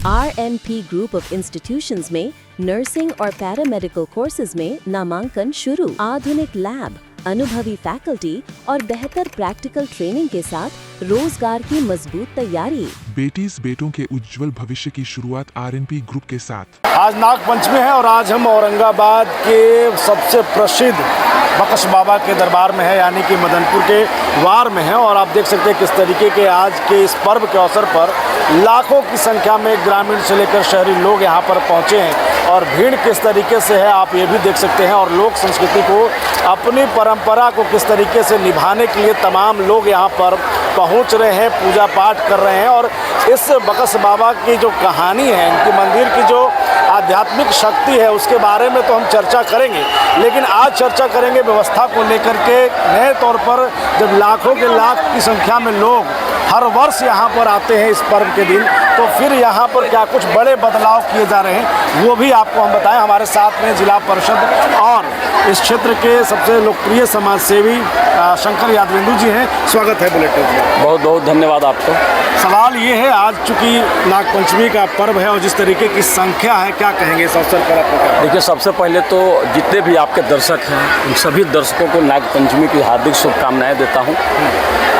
RNP group of institutions में nursing और paramedical courses में नामांकन शुरू। आधुनिक लैब, अनुभवी फैकल्टी और बेहतर प्रैक्टिकल ट्रेनिंग के साथ रोजगार की मजबूत तैयारी। बेटीज बेटों के उज्जवल भविष्य की शुरुआत RNP ग्रुप के साथ। आज नाग पंचमी है और आज हम औरंगाबाद के सबसे प्रसिद्ध बकश बाबा के दरबार में है, यानी कि मदनपुर के वार में है। और आप देख सकते हैं किस तरीके के आज के इस पर्व के अवसर पर लाखों की संख्या में ग्रामीण से लेकर शहरी लोग यहाँ पर पहुँचे हैं और भीड़ किस तरीके से है आप ये भी देख सकते हैं। और लोक संस्कृति को, अपनी परंपरा को किस तरीके से निभाने के लिए तमाम लोग यहाँ पर पहुँच रहे हैं, पूजा पाठ कर रहे हैं। और इस बकश बाबा की जो कहानी है, इनकी मंदिर की जो आध्यात्मिक शक्ति है, उसके बारे में तो हम चर्चा करेंगे, लेकिन आज चर्चा करेंगे व्यवस्था को लेकर के। नए तौर पर जब लाखों के लाख की संख्या में लोग हर वर्ष यहाँ पर आते हैं इस पर्व के दिन, तो फिर यहाँ पर क्या कुछ बड़े बदलाव किए जा रहे हैं वो भी आपको हम बताएं। हमारे साथ में जिला परिषद और इस क्षेत्र के सबसे लोकप्रिय समाज सेवी शंकर यादवेंदु जी हैं। स्वागत है बुलेटिन में। बहुत बहुत धन्यवाद आपको। सवाल ये है, आज चूँकि नागपंचमी का पर्व है और जिस तरीके की संख्या है, क्या कहेंगे इस अवसर पर आप? देखिए, सबसे पहले तो जितने भी आपके दर्शक हैं उन सभी दर्शकों को नागपंचमी की हार्दिक शुभकामनाएं देता हूं।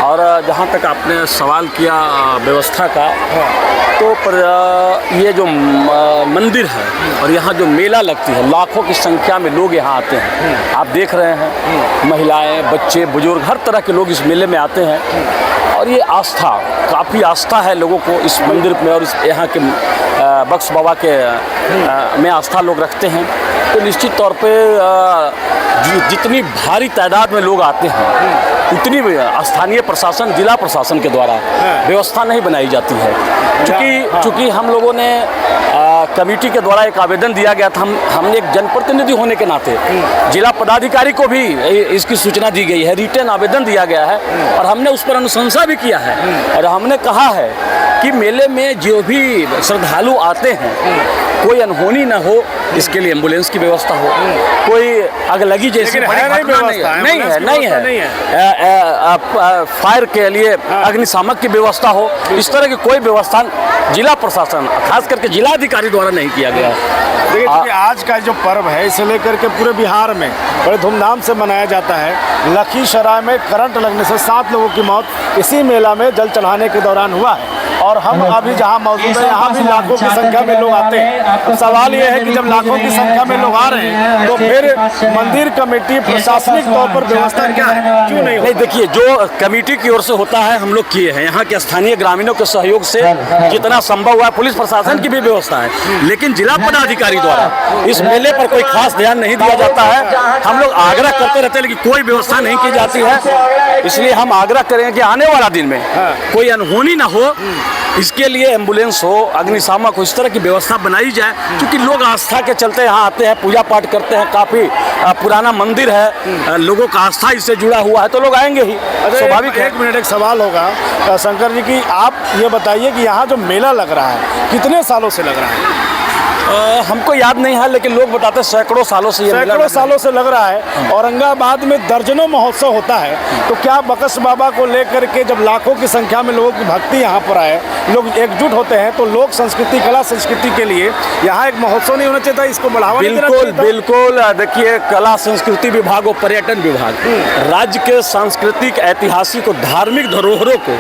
और जहां तक आपने सवाल किया व्यवस्था का, तो ये जो मंदिर है और यहाँ जो मेला लगती है, लाखों की संख्या में लोग यहाँ आते हैं। आप देख रहे हैं, महिलाएं, बच्चे, बुजुर्ग, हर तरह के लोग इस मेले में आते हैं। और ये आस्था, काफ़ी आस्था है लोगों को इस मंदिर में और इस यहाँ के बक्श बाबा के में आस्था लोग रखते हैं। तो निश्चित तौर पे जितनी भारी तादाद में लोग आते हैं उतनी स्थानीय प्रशासन, जिला प्रशासन के द्वारा व्यवस्था नहीं बनाई जाती है। चूँकि हम लोगों ने कमेटी के द्वारा एक आवेदन दिया गया था, हमने एक जनप्रतिनिधि होने के नाते जिला पदाधिकारी को भी इसकी सूचना दी गई है, रिटर्न आवेदन दिया गया है और हमने उस पर अनुशंसा भी किया है। और हमने कहा है कि मेले में जो भी श्रद्धालु आते हैं कोई अनहोनी न हो, इसके लिए एम्बुलेंस की व्यवस्था हो, कोई अगलगी जैसी नहीं है, फायर के लिए अग्निशामक की व्यवस्था हो, इस तरह की कोई व्यवस्था जिला प्रशासन, खास करके जिलाधिकारी द्वारा नहीं किया गया। देखिए, आज का जो पर्व है इसे लेकर के पूरे बिहार में बड़े धूमधाम से मनाया जाता है। लखीसराय में करंट लगने से 7 लोगों की मौत इसी मेला में जल चढ़ाने के दौरान हुआ है। और हम अभी जहां मौजूद हैं, यहाँ भी लाखों की संख्या में लोग आते हैं। सवाल ये है कि जब लाखों की संख्या में लोग आ रहे हैं तो फिर मंदिर कमेटी प्रशासनिक तौर पर व्यवस्था क्या है, क्यों नहीं? देखिए, जो कमेटी की ओर से होता है हम लोग किए हैं, यहाँ के स्थानीय ग्रामीणों के सहयोग से जितना संभव हुआ, पुलिस प्रशासन की भी व्यवस्था है, लेकिन जिला पदाधिकारी द्वारा इस मेले पर कोई खास ध्यान नहीं दिया जाता है। हम लोग आग्रह करते रहते हैं लेकिन कोई व्यवस्था नहीं की जाती है। इसलिए हम आग्रह करें कि आने वाला दिन में कोई अनहोनी ना हो, इसके लिए एम्बुलेंस हो, अग्निशामक हो, इस तरह की व्यवस्था बनाई जाए। क्योंकि लोग आस्था के चलते यहाँ आते हैं, पूजा पाठ करते हैं, काफ़ी पुराना मंदिर है, लोगों का आस्था इससे जुड़ा हुआ है, तो लोग आएंगे ही, स्वाभाविक है। 1 मिनट एक सवाल होगा शंकर जी की, आप ये बताइए कि यहाँ जो मेला लग रहा है कितने सालों से लग रहा है? हमको याद नहीं है, लेकिन लोग बताते हैं सैकड़ों सालों से लग रहा है। औरंगाबाद में दर्जनों महोत्सव होता है, तो क्या बकश बाबा को लेकर के जब लाखों की संख्या में लोगों की भक्ति यहाँ पर आए, लोग एकजुट होते हैं, तो लोक संस्कृति, कला संस्कृति के लिए यहाँ एक महोत्सव नहीं होना चाहिए था? इसको बढ़ावा बिल्कुल। देखिए, कला संस्कृति विभाग और पर्यटन विभाग राज्य के सांस्कृतिक, ऐतिहासिक और धार्मिक धरोहरों को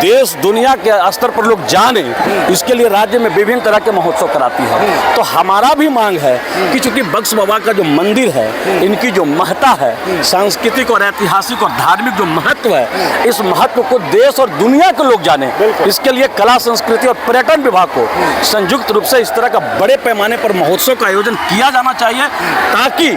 देश दुनिया के स्तर पर लोग जाने, इसके लिए राज्य में विभिन्न तरह के महोत्सव कराती है। तो हमारा भी मांग है कि चूंकि बक्श बाबा का जो मंदिर है, इनकी जो महत्ता है, सांस्कृतिक और ऐतिहासिक और धार्मिक जो महत्व है, इस महत्व को देश और दुनिया के लोग जाने, इसके लिए कला संस्कृति और पर्यटन विभाग को संयुक्त रूप से इस तरह का बड़े पैमाने पर महोत्सव का आयोजन किया जाना चाहिए, ताकि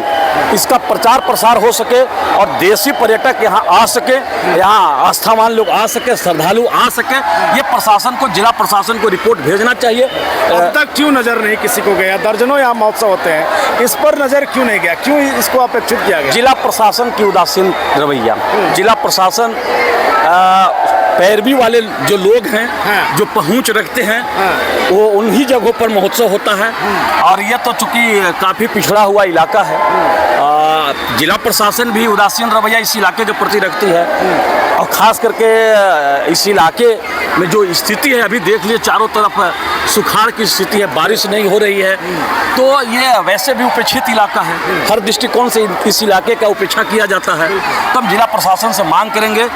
इसका प्रचार प्रसार हो सके और देशी पर्यटक यहाँ आ सके, यहाँ आस्थावान लोग आ सके, श्रद्धालु आ सके। ये प्रशासन को, जिला प्रशासन को रिपोर्ट भेजना चाहिए। अब तक क्यों नजर नहीं किसी को गया? दर्जनों यहाँ महोत्सव होते हैं, इस पर नजर क्यों नहीं गया? क्यों इसको अपेक्षित किया गया? जिला प्रशासन की उदासीन रवैया, जिला प्रशासन पैरवी वाले जो लोग हैं, जो पहुंच रखते हैं, वो उन्हीं जगहों पर महोत्सव होता है। और ये तो चूंकि काफ़ी पिछड़ा हुआ इलाका है, जिला प्रशासन भी उदासीन रवैया इस इलाके के प्रति रखती है। और ख़ास करके इस इलाके में जो स्थिति है अभी देख लिए, चारों तरफ सुखाड़ की स्थिति है, बारिश नहीं हो रही है, तो ये वैसे भी उपेक्षित इलाका है। हर दृष्टिकोण से इस इलाके का उपेक्षा किया जाता है। तो हम जिला प्रशासन से मांग करेंगे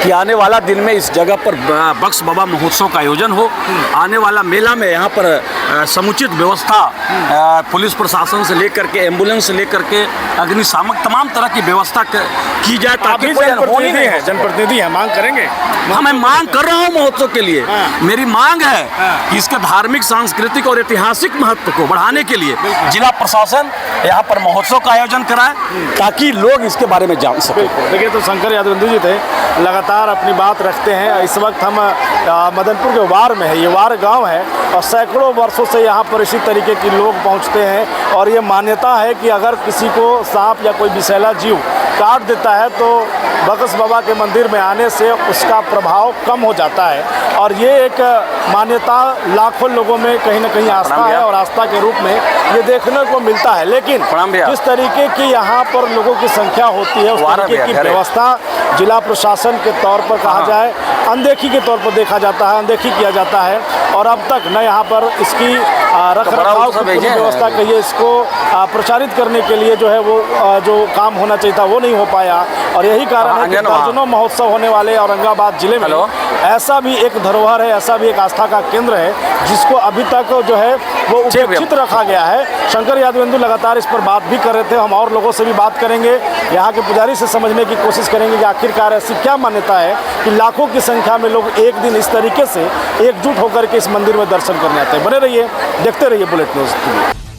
कि आने वाला दिन में इस जगह पर बख्श बाबा महोत्सव का आयोजन हो। आने वाला मेला में यहाँ पर समुचित व्यवस्था पुलिस प्रशासन से लेकर के, एम्बुलेंस से लेकर के, अग्निशामक तमाम तरह की व्यवस्था की जाए, ताकि कोई अनहोनी नहीं हो। जनप्रतिनिधि हैं, मांग करेंगे। हाँ, मैं मांग कर रहा हूँ महोत्सव के लिए। मेरी मांग है कि इसके धार्मिक, सांस्कृतिक और ऐतिहासिक महत्व को बढ़ाने के लिए जिला प्रशासन यहाँ पर महोत्सव का आयोजन कराए, ताकि लोग इसके बारे में जान सकें। देखिए, तो शंकर यादवेंदु जी थे, लगातार अपनी बात रखते हैं। इस वक्त हम मदनपुर के वार में है, ये वार गांव है और सैकड़ों वर्षों से यहाँ पर इसी तरीके के लोग पहुँचते हैं। और ये मान्यता है कि अगर किसी को सांप या कोई विषैला जीव काट देता है तो बख्श बाबा के मंदिर में आने से उसका प्रभाव कम हो जाता है। और ये एक मान्यता लाखों लोगों में कहीं ना कहीं आस्था है और आस्था के रूप में ये देखने को मिलता है। लेकिन जिस तरीके की यहाँ पर लोगों की संख्या होती है, उस तरीके की व्यवस्था जिला प्रशासन के तौर पर कहा जाए अनदेखी के तौर पर देखा जाता है, अनदेखी किया जाता है। और अब तक न यहाँ पर इसकी रखरखाव की व्यवस्था कहिए, इसको प्रचारित करने के लिए जो है वो जो काम होना चाहिए था वो नहीं हो पाया। और यही कारण है कि दर्जनों महोत्सव होने वाले औरंगाबाद जिले में ऐसा भी एक धरोहर है, ऐसा भी एक आस्था का केंद्र है जिसको अभी तक जो है वो उपेक्षित रखा गया है। शंकर यादवेंदु लगातार इस पर बात भी कर रहे थे। हम और लोगों से भी बात करेंगे, यहाँ के पुजारी से समझने की कोशिश करेंगे कि आखिरकार ऐसी क्या मान्यता है कि लाखों की संख्या में लोग एक दिन इस तरीके से एकजुट होकर के इस मंदिर में दर्शन करने आते हैं। बने रहिए, देखते रहिए बुलेटिन न्यूज़।